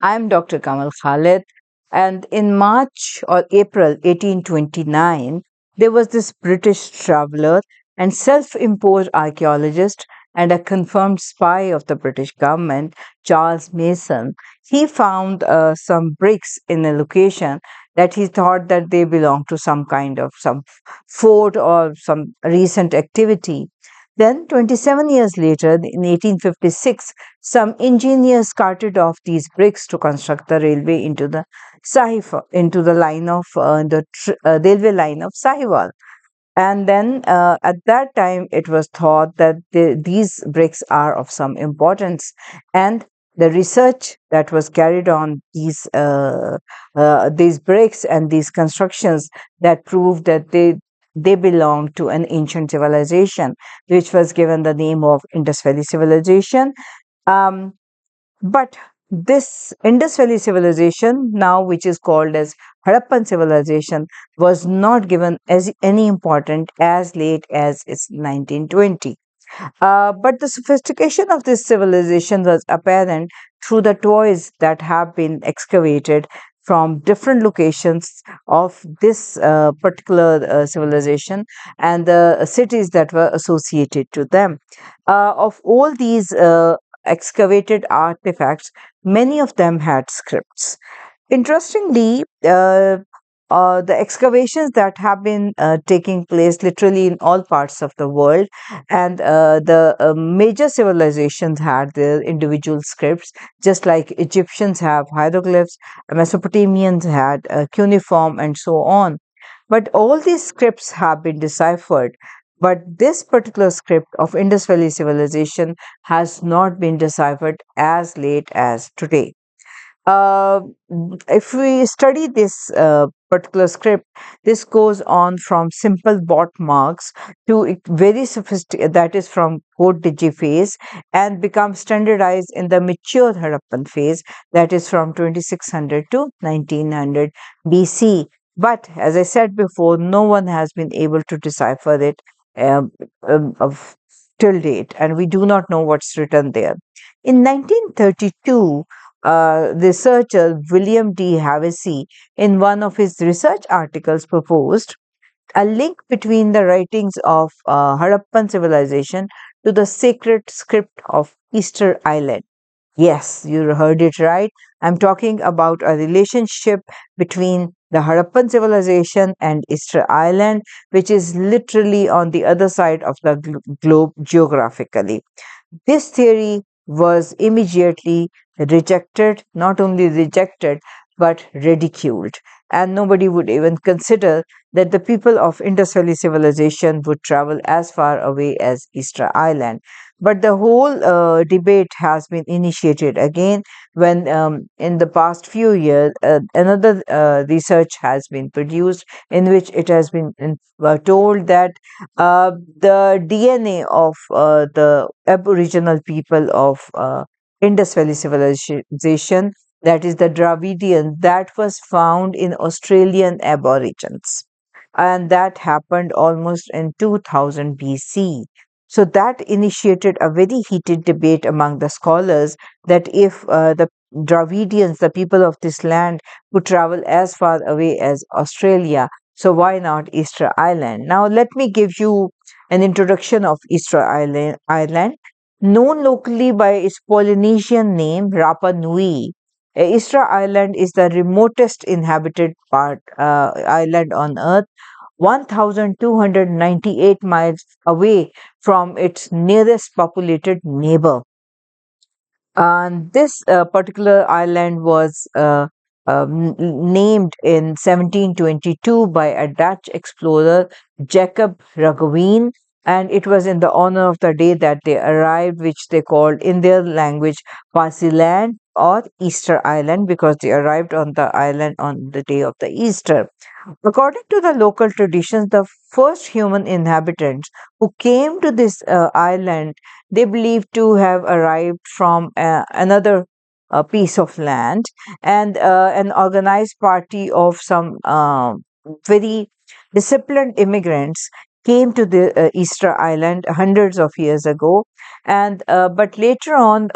I'm Dr. Kanwal Khalid, and in March or April 1829, there was this British traveler and self imposed archaeologist and a confirmed spy of the British government, Charles Mason. He found some bricks in a location that he thought that they belonged to some kind of some fort or some recent activity. Then, 27 years later, in 1856, some engineers carted off these bricks to construct the railway into the into the line of railway line of Sahiwal. And then at that time, it was thought that these bricks are of some importance, and the research that was carried on these bricks and these constructions that proved that they belong to an ancient civilization, which was given the name of Indus Valley Civilization. Um, but this Indus Valley civilization, now which is called as Harappan Civilization, was not given as any important as late as its 1920. But the sophistication of this civilization was apparent through the toys that have been excavated from different locations of this particular civilization and the cities that were associated to them. Of all these excavated artifacts, many of them had scripts. Interestingly, the excavations that have been taking place literally in all parts of the world, and the major civilizations had their individual scripts, just like Egyptians have hieroglyphs, Mesopotamians had cuneiform, and so on. But all these scripts have been deciphered. But this particular script of Indus Valley civilization has not been deciphered as late as today. uh, if we study this particular script, this goes on from simple bot marks to very sophisticated, that is from code digiphase, and becomes standardized in the mature Harappan phase, that is from 2600 to 1900 BC. But as I said before, no one has been able to decipher it um, of till date, and we do not know what's written there. In 1932, researcher William D. Havasi, in one of his research articles, proposed a link between the writings of Harappan civilization to the sacred script of Easter Island. Yes, you heard it right. I'm talking about a relationship between the Harappan civilization and Easter Island, which is literally on the other side of the globe geographically. This theory was immediately rejected, not only rejected, but ridiculed. And nobody would even consider that the people of Indus Valley civilization would travel as far away as Easter Island. But the whole debate has been initiated again when, in the past few years, another research has been produced in which it has been told that the DNA of the Aboriginal people of Indus Valley civilization, that is the Dravidian, that was found in Australian Aborigines. And that happened almost in 2000 BC. So that initiated a very heated debate among the scholars that if the Dravidians, the people of this land, could travel as far away as Australia, so why not Easter Island? Now, let me give you an introduction of Easter Island. Known locally by its Polynesian name, Rapa Nui, Easter Island is the remotest inhabited island on Earth, 1,298 miles away from its nearest populated neighbor. And this particular island was named in 1722 by a Dutch explorer, Jacob Roggeveen, and it was in the honor of the day that they arrived, which they called in their language Pasiland or Easter Island, because they arrived on the island on the day of the Easter. According to the local traditions, the first human inhabitants who came to this island, they believed to have arrived from another piece of land, and an organized party of some very disciplined immigrants came to the Easter Island hundreds of years ago. And but later on,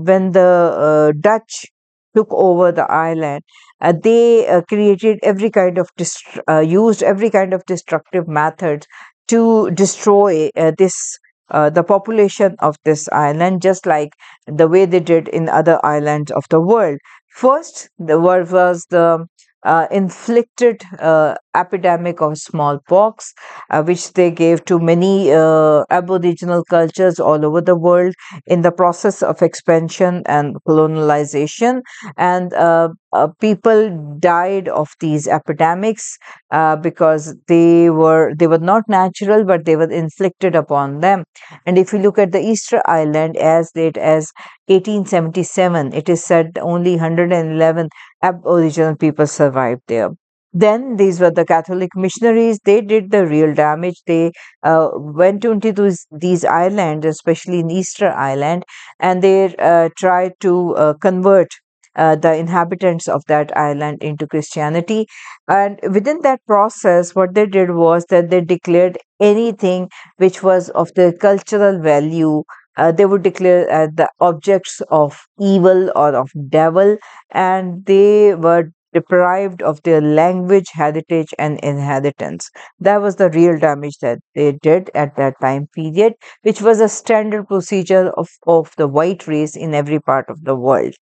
when the Dutch took over the island, they created every kind of used every kind of destructive methods to destroy the population of this island, just like the way they did in other islands of the world. First, the word was the inflicted epidemic of smallpox, which they gave to many aboriginal cultures all over the world in the process of expansion and colonialization. And people died of these epidemics because they were not natural, but they were inflicted upon them. And if you look at the Easter Island, as late as 1877, it is said only 111 Aboriginal people survived there. Then these were the Catholic missionaries. They did the real damage. They went into these islands, especially in Easter Island, and they tried to convert the inhabitants of that island into Christianity. And within that process, what they did was that they declared anything which was of the cultural value. They would declare the objects of evil or of devil, and they were deprived of their language, heritage, and inheritance. That was the real damage that they did at that time period, which was a standard procedure of the white race in every part of the world.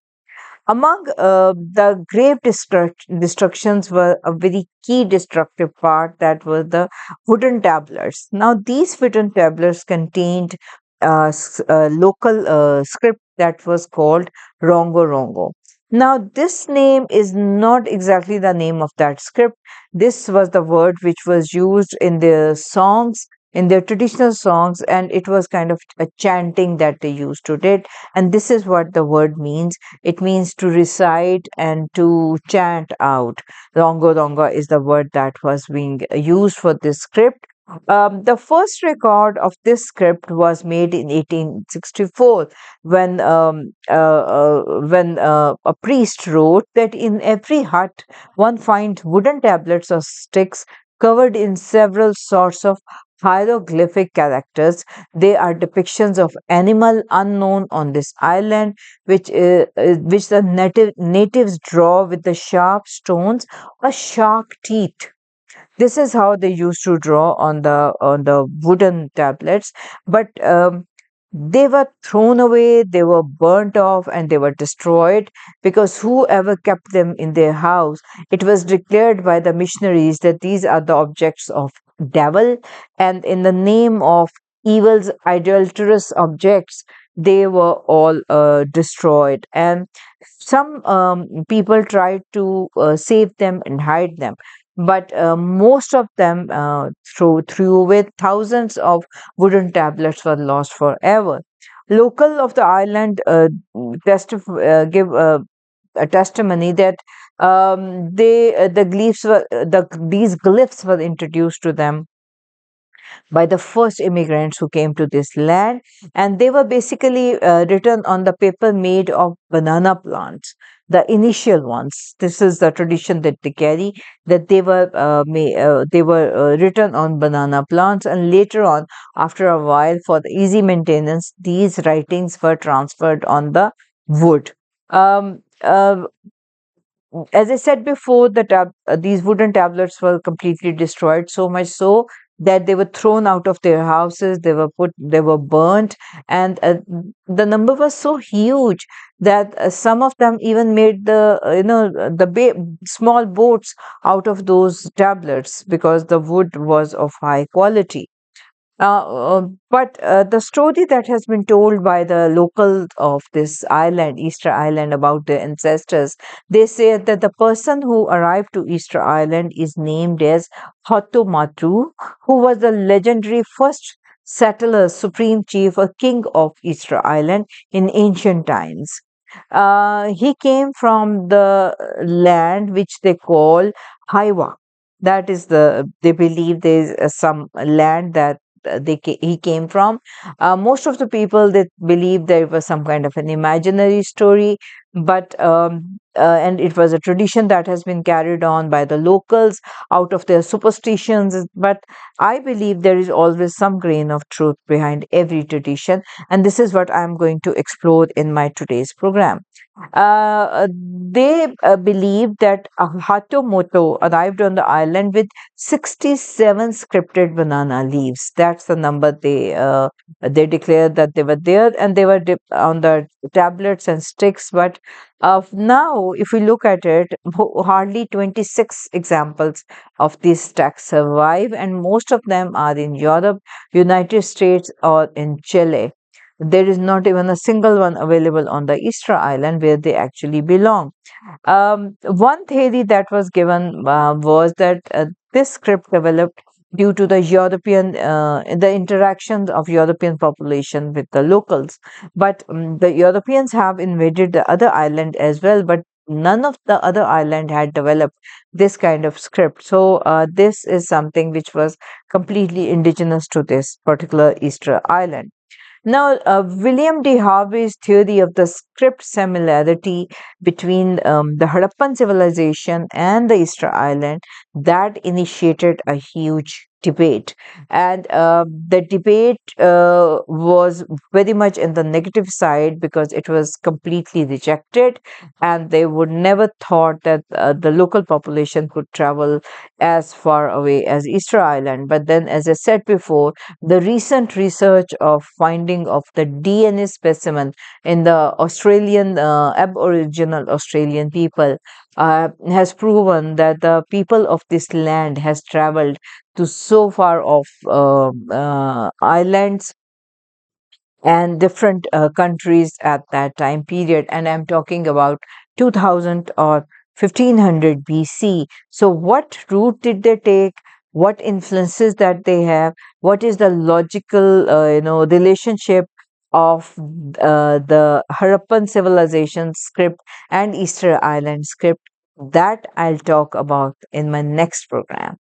Among the grave destructions were a very key destructive part, that was the wooden tablets. Now, these wooden tablets contained local script that was called Rongo Rongo. Now, this name is not exactly the name of that script. This was the word which was used in their songs, in their traditional songs, and it was kind of a chanting that they used to did. And this is what the word means. It means to recite and to chant out. Rongo Rongo is the word that was being used for this script. The first record of this script was made in 1864 when a priest wrote that in every hut one finds wooden tablets or sticks covered in several sorts of hieroglyphic characters. They are depictions of animal unknown on this island, which the natives draw with the sharp stones or shark teeth. This is how they used to draw on the wooden tablets, but they were thrown away, they were burnt off, and they were destroyed because whoever kept them in their house, it was declared by the missionaries that these are the objects of devil, and in the name of evil's idolatrous objects, they were all destroyed. And some people tried to save them and hide them, but most of them threw away. Thousands of wooden tablets were lost forever. Local of the island give a testimony that these glyphs were introduced to them by the first immigrants who came to this land, and they were basically written on the paper made of banana plants, the initial ones. This is the tradition that they carry, that they were written on banana plants, and later on, after a while, for the easy maintenance, these writings were transferred on the wood. As I said before, these wooden tablets were completely destroyed, so much so that they were thrown out of their houses. They were burnt, and the number was so huge that some of them even made small boats out of those tablets because the wood was of high quality. But the story that has been told by the locals of this island, Easter Island, about their ancestors, they say that the person who arrived to Easter Island is named as Hotomatu, who was the legendary first settler, supreme chief, or king of Easter Island in ancient times. He came from the land which they call Haiwa. That is they believe there is some land that he came from. Most of the people that believe there was some kind of an imaginary story, but and it was a tradition that has been carried on by the locals out of their superstitions. But I believe there is always some grain of truth behind every tradition, and this is what I am going to explore in my today's program. They believe that Hatomoto arrived on the island with 67 scripted banana leaves. That's the number they declared that they were there, and they were on the tablets and sticks. But now, if we look at it, hardly 26 examples of these stacks survive, and most of them are in Europe, United States, or in Chile. There is not even a single one available on the Easter Island where they actually belong. One theory that was given was that this script developed due to the interactions of European population with the locals. But the Europeans have invaded the other island as well, but none of the other island had developed this kind of script. So this is something which was completely indigenous to this particular Easter island. Now, William D. Harvey's theory of the script similarity between the Harappan civilization and the Easter Island that initiated a huge debate, and the debate was very much in the negative side because it was completely rejected, and they would never thought that the local population could travel as far away as Easter Island. But then, as I said before, the recent research of finding of the DNA specimen in the Aboriginal Australian people has proven that the people of this land has traveled to so far off islands and different countries at that time period. And I'm talking about 2000 or 1500 BC. So, what route did they take? What influences that they have? What is the logical, relationship of the Harappan civilization script and Easter Island script? That I'll talk about in my next program.